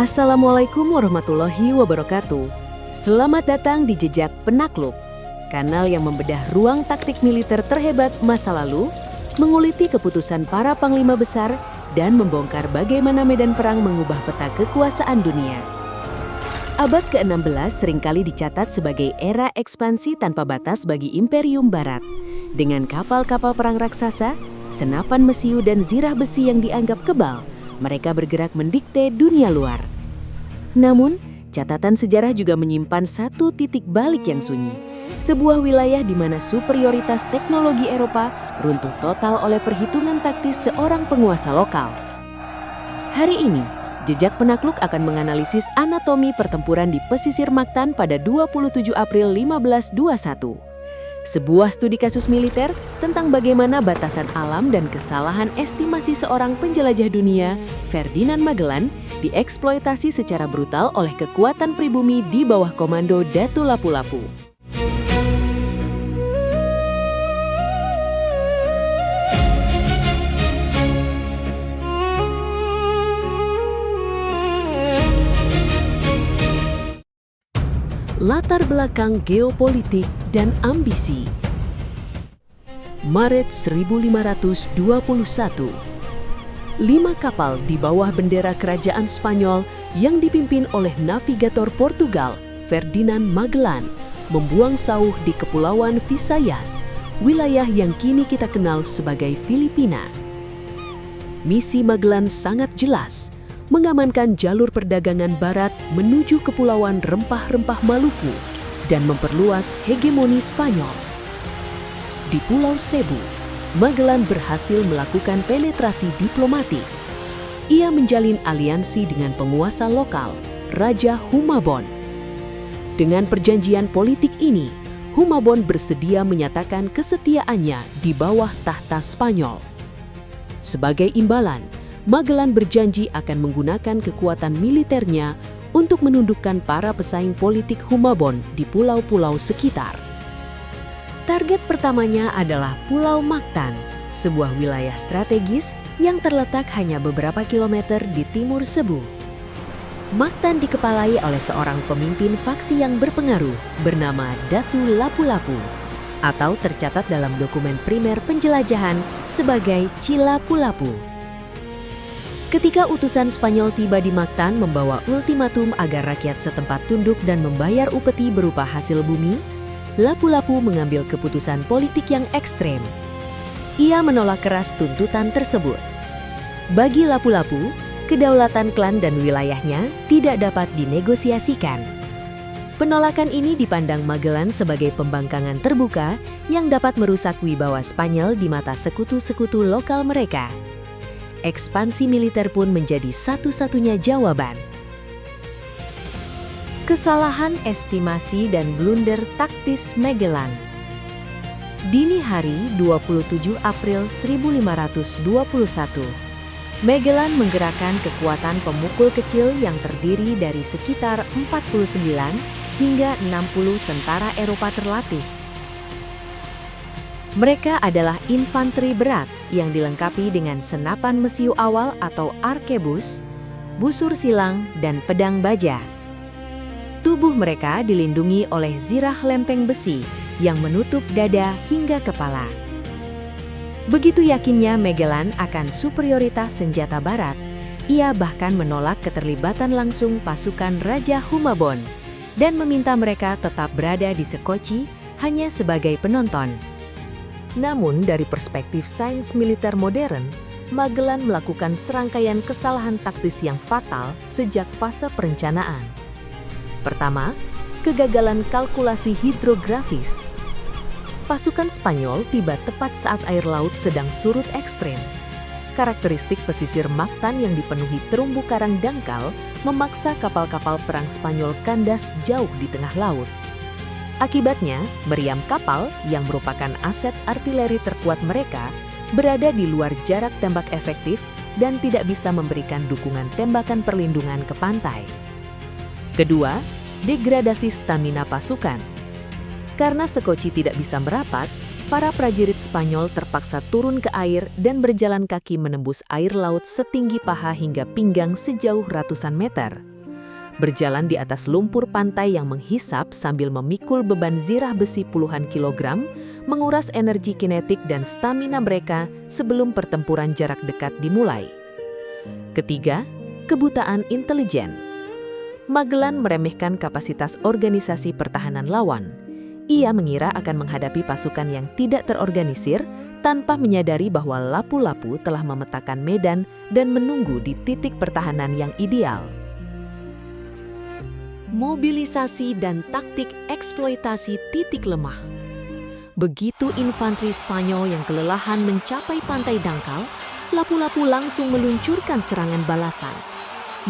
Assalamualaikum warahmatullahi wabarakatuh. Selamat datang di Jejak Penakluk, kanal yang membedah ruang taktik militer terhebat masa lalu, menguliti keputusan para panglima besar, dan membongkar bagaimana medan perang mengubah peta kekuasaan dunia. Abad ke-16 seringkali dicatat sebagai era ekspansi tanpa batas bagi Imperium Barat. Dengan kapal-kapal perang raksasa, senapan mesiu dan zirah besi yang dianggap kebal, mereka bergerak mendikte dunia luar. Namun, catatan sejarah juga menyimpan satu titik balik yang sunyi. Sebuah wilayah di mana superioritas teknologi Eropa runtuh total oleh perhitungan taktis seorang penguasa lokal. Hari ini, Jejak Penakluk akan menganalisis anatomi pertempuran di pesisir Mactan pada 27 April 1521. Sebuah studi kasus militer tentang bagaimana batasan alam dan kesalahan estimasi seorang penjelajah dunia, Ferdinand Magellan, dieksploitasi secara brutal oleh kekuatan pribumi di bawah komando Datu Lapu-Lapu. Latar belakang geopolitik dan ambisi. Maret 1521, 5 kapal di bawah bendera kerajaan Spanyol yang dipimpin oleh navigator Portugal, Ferdinand Magellan, membuang sauh di Kepulauan Visayas, wilayah yang kini kita kenal sebagai Filipina. Misi Magellan sangat jelas, mengamankan jalur perdagangan barat menuju Kepulauan Rempah-Rempah Maluku dan memperluas hegemoni Spanyol. Di Pulau Cebu, Magellan berhasil melakukan penetrasi diplomatik. Ia menjalin aliansi dengan penguasa lokal, Raja Humabon. Dengan perjanjian politik ini, Humabon bersedia menyatakan kesetiaannya di bawah tahta Spanyol. Sebagai imbalan, Magellan berjanji akan menggunakan kekuatan militernya untuk menundukkan para pesaing politik Humabon di pulau-pulau sekitar. Target pertamanya adalah Pulau Mactan, sebuah wilayah strategis yang terletak hanya beberapa kilometer di timur Cebu. Mactan dikepalai oleh seorang pemimpin faksi yang berpengaruh bernama Datu Lapu-Lapu, atau tercatat dalam dokumen primer penjelajahan sebagai Cilapu-Lapu. Ketika utusan Spanyol tiba di Mactan membawa ultimatum agar rakyat setempat tunduk dan membayar upeti berupa hasil bumi, Lapu-Lapu mengambil keputusan politik yang ekstrem. Ia menolak keras tuntutan tersebut. Bagi Lapu-Lapu, kedaulatan klan dan wilayahnya tidak dapat dinegosiasikan. Penolakan ini dipandang Magellan sebagai pembangkangan terbuka yang dapat merusak wibawa Spanyol di mata sekutu-sekutu lokal mereka. Ekspansi militer pun menjadi satu-satunya jawaban. Kesalahan estimasi dan blunder taktis Magellan. Dini hari 27 April 1521, Magellan menggerakkan kekuatan pemukul kecil yang terdiri dari sekitar 49 hingga 60 tentara Eropa terlatih. Mereka adalah infanteri berat yang dilengkapi dengan senapan mesiu awal atau arkebus, busur silang, dan pedang baja. Tubuh mereka dilindungi oleh zirah lempeng besi yang menutup dada hingga kepala. Begitu yakinnya Magellan akan superioritas senjata barat, ia bahkan menolak keterlibatan langsung pasukan Raja Humabon dan meminta mereka tetap berada di Sekoci hanya sebagai penonton. Namun dari perspektif sains militer modern, Magellan melakukan serangkaian kesalahan taktis yang fatal sejak fase perencanaan. Pertama, kegagalan kalkulasi hidrografis. Pasukan Spanyol tiba tepat saat air laut sedang surut ekstrem. Karakteristik pesisir Mactan yang dipenuhi terumbu karang dangkal memaksa kapal-kapal perang Spanyol kandas jauh di tengah laut. Akibatnya, meriam kapal yang merupakan aset artileri terkuat mereka berada di luar jarak tembak efektif dan tidak bisa memberikan dukungan tembakan perlindungan ke pantai. Kedua, degradasi stamina pasukan. Karena Sekoci tidak bisa merapat, para prajurit Spanyol terpaksa turun ke air dan berjalan kaki menembus air laut setinggi paha hingga pinggang sejauh ratusan meter. Berjalan di atas lumpur pantai yang menghisap sambil memikul beban zirah besi puluhan kilogram, menguras energi kinetik dan stamina mereka sebelum pertempuran jarak dekat dimulai. Ketiga, kebutaan intelijen. Magellan meremehkan kapasitas organisasi pertahanan lawan. Ia mengira akan menghadapi pasukan yang tidak terorganisir tanpa menyadari bahwa lapu-lapu telah memetakan medan dan menunggu di titik pertahanan yang ideal. Mobilisasi dan taktik eksploitasi titik lemah. Begitu infanteri Spanyol yang kelelahan mencapai pantai dangkal, lapu-lapu langsung meluncurkan serangan balasan.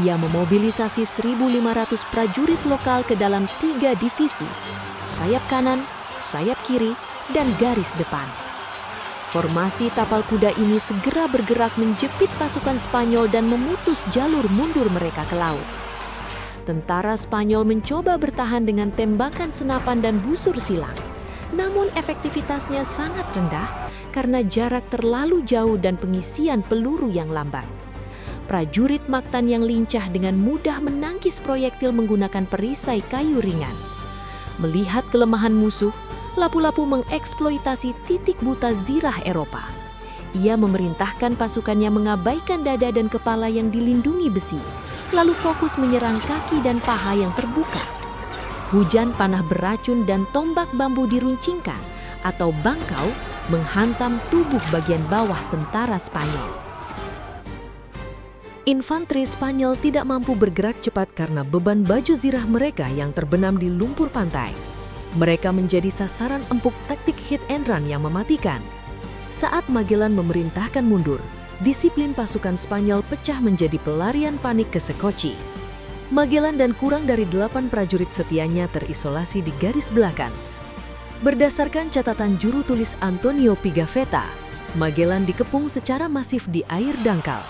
Ia memobilisasi 1.500 prajurit lokal ke dalam 3 divisi, sayap kanan, sayap kiri, dan garis depan. Formasi tapal kuda ini segera bergerak menjepit pasukan Spanyol dan memutus jalur mundur mereka ke laut. Tentara Spanyol mencoba bertahan dengan tembakan senapan dan busur silang. Namun efektivitasnya sangat rendah karena jarak terlalu jauh dan pengisian peluru yang lambat. Prajurit Mactan yang lincah dengan mudah menangkis proyektil menggunakan perisai kayu ringan. Melihat kelemahan musuh, lapu-lapu mengeksploitasi titik buta zirah Eropa. Ia memerintahkan pasukannya mengabaikan dada dan kepala yang dilindungi besi, lalu fokus menyerang kaki dan paha yang terbuka. Hujan panah beracun dan tombak bambu diruncingkan atau bangkau menghantam tubuh bagian bawah tentara Spanyol. Infanteri Spanyol tidak mampu bergerak cepat karena beban baju zirah mereka yang terbenam di lumpur pantai. Mereka menjadi sasaran empuk taktik hit and run yang mematikan. Saat Magellan memerintahkan mundur, disiplin pasukan Spanyol pecah menjadi pelarian panik ke Sekoci. Magellan dan kurang dari 8 prajurit setianya terisolasi di garis belakang. Berdasarkan catatan juru tulis Antonio Pigafetta, Magellan dikepung secara masif di air dangkal.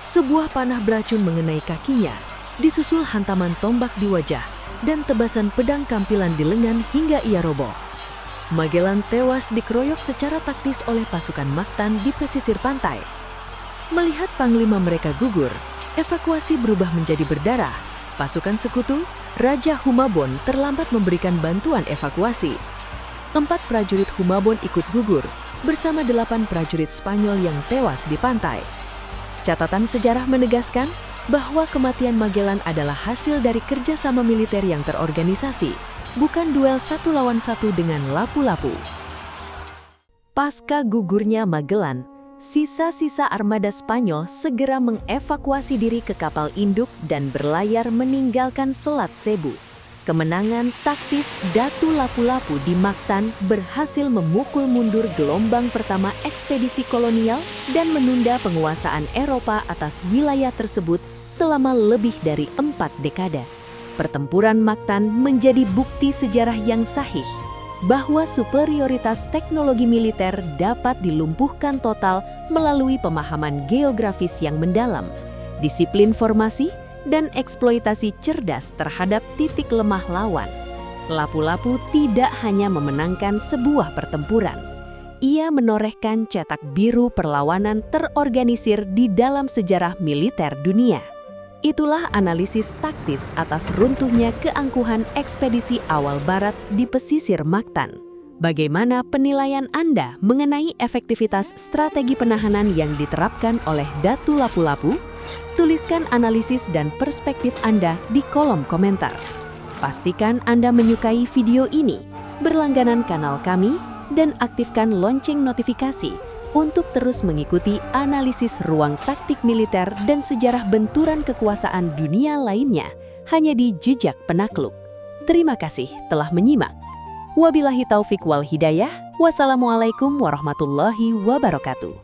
Sebuah panah beracun mengenai kakinya, disusul hantaman tombak di wajah, dan tebasan pedang kampilan di lengan hingga ia roboh. Magellan tewas dikeroyok secara taktis oleh pasukan Mactan di pesisir pantai. Melihat panglima mereka gugur, evakuasi berubah menjadi berdarah. Pasukan sekutu, Raja Humabon terlambat memberikan bantuan evakuasi. 4 prajurit Humabon ikut gugur, bersama 8 prajurit Spanyol yang tewas di pantai. Catatan sejarah menegaskan bahwa kematian Magellan adalah hasil dari kerjasama militer yang terorganisasi, bukan duel 1 lawan 1 dengan lapu-lapu. Pasca gugurnya Magellan, sisa-sisa armada Spanyol segera mengevakuasi diri ke kapal induk dan berlayar meninggalkan Selat Cebu. Kemenangan taktis Datu Lapu-Lapu di Mactan berhasil memukul mundur gelombang pertama ekspedisi kolonial dan menunda penguasaan Eropa atas wilayah tersebut selama lebih dari 4 dekade. Pertempuran Mactan menjadi bukti sejarah yang sahih bahwa superioritas teknologi militer dapat dilumpuhkan total melalui pemahaman geografis yang mendalam, disiplin formasi, dan eksploitasi cerdas terhadap titik lemah lawan. Lapu-Lapu tidak hanya memenangkan sebuah pertempuran, ia menorehkan cetak biru perlawanan terorganisir di dalam sejarah militer dunia. Itulah analisis taktis atas runtuhnya keangkuhan ekspedisi awal barat di pesisir Mactan. Bagaimana penilaian Anda mengenai efektivitas strategi penahanan yang diterapkan oleh Datu Lapu-Lapu? Tuliskan analisis dan perspektif Anda di kolom komentar. Pastikan Anda menyukai video ini, berlangganan kanal kami, dan aktifkan lonceng notifikasi untuk terus mengikuti analisis ruang taktik militer dan sejarah benturan kekuasaan dunia lainnya hanya di Jejak Penakluk. Terima kasih telah menyimak. Wabillahi taufik wal hidayah. Wassalamualaikum warahmatullahi wabarakatuh.